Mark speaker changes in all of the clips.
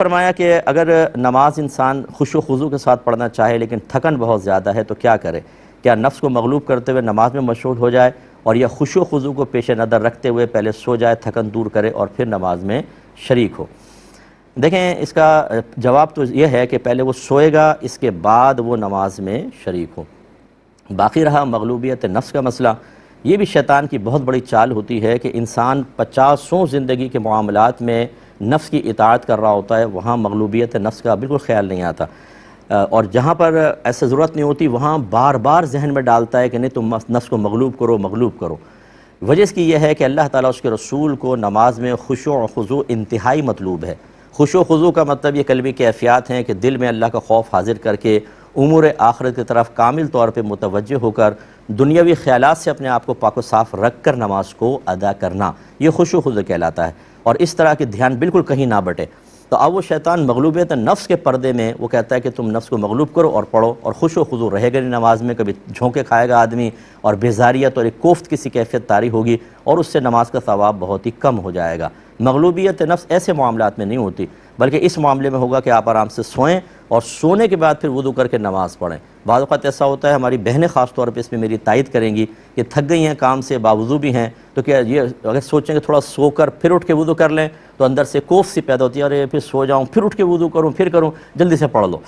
Speaker 1: فرمایا کہ اگر نماز انسان خشوع و خضوع کے ساتھ پڑھنا چاہے لیکن تھکن بہت زیادہ ہے تو کیا کرے؟ کیا نفس کو مغلوب کرتے ہوئے نماز میں مشغول ہو جائے اور یا خشوع و خضوع کو پیش نظر رکھتے ہوئے پہلے سو جائے، تھکن دور کرے اور پھر نماز میں شریک ہو؟ دیکھیں، اس کا جواب تو یہ ہے کہ پہلے وہ سوئے گا، اس کے بعد وہ نماز میں شریک ہو۔ باقی رہا مغلوبیت نفس کا مسئلہ، یہ بھی شیطان کی بہت بڑی چال ہوتی ہے کہ انسان 50 زندگی کے معاملات میں نفس کی اطاعت کر رہا ہوتا ہے، وہاں مغلوبیت نفس کا بالکل خیال نہیں آتا، اور جہاں پر ایسے ضرورت نہیں ہوتی وہاں بار بار ذہن میں ڈالتا ہے کہ نہیں تم نفس کو مغلوب کرو مغلوب کرو۔ وجہ اس کی یہ ہے کہ اللہ تعالیٰ اس کے رسول کو نماز میں خشوع و خضوع انتہائی مطلوب ہے۔ خشوع و خضوع کا مطلب یہ قلبی کیفیات ہیں کہ دل میں اللہ کا خوف حاضر کر کے امور آخرت کی طرف کامل طور پہ متوجہ ہو کر دنیاوی خیالات سے اپنے آپ کو پاک و صاف رکھ کر نماز کو ادا کرنا، یہ خشوع و خضوع کہلاتا ہے، اور اس طرح کے دھیان بالکل کہیں نہ بٹے۔ تو اب وہ شیطان مغلوبیت نفس کے پردے میں وہ کہتا ہے کہ تم نفس کو مغلوب کرو اور پڑھو، اور خشوع و خضوع رہے گا نہیں نماز میں، کبھی جھونکے کھائے گا آدمی اور بیزاریت اور ایک کوفت کسی کیفیت طاری ہوگی اور اس سے نماز کا ثواب بہت ہی کم ہو جائے گا۔ مغلوبیت نفس ایسے معاملات میں نہیں ہوتی، بلکہ اس معاملے میں ہوگا کہ آپ آرام سے سوئیں اور سونے کے بعد پھر وضو کر کے نماز پڑھیں۔ بعض اوقات ایسا ہوتا ہے، ہماری بہنیں خاص طور پہ اس میں میری تائید کریں گی کہ تھک گئی ہیں کام سے، باوضو بھی ہیں، تو کیا یہ اگر سوچیں کہ تھوڑا سو کر پھر اٹھ کے وضو کر لیں تو اندر سے کوف سی پیدا ہوتی ہے، اور پھر سو جاؤں پھر اٹھ کے وضو کروں پھر کروں، جلدی سے پڑھ لو۔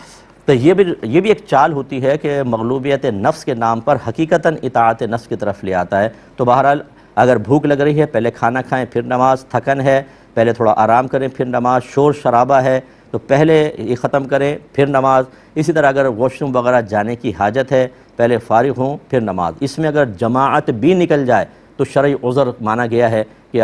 Speaker 1: تو یہ بھی ایک چال ہوتی ہے کہ مغلوبیت نفس کے نام پر حقیقتاً اطاعت نفس کی طرف لے آتا ہے۔ تو بہرحال اگر بھوک لگ رہی ہے پہلے کھانا کھائیں پھر نماز، تھکن ہے پہلے تھوڑا آرام کریں پھر نماز، شور شرابہ ہے تو پہلے یہ ختم کریں پھر نماز، اسی طرح اگر واش روم وغیرہ جانے کی حاجت ہے پہلے فارغ ہوں پھر نماز۔ اس میں اگر جماعت بھی نکل جائے تو شرعی عذر مانا گیا ہے کہ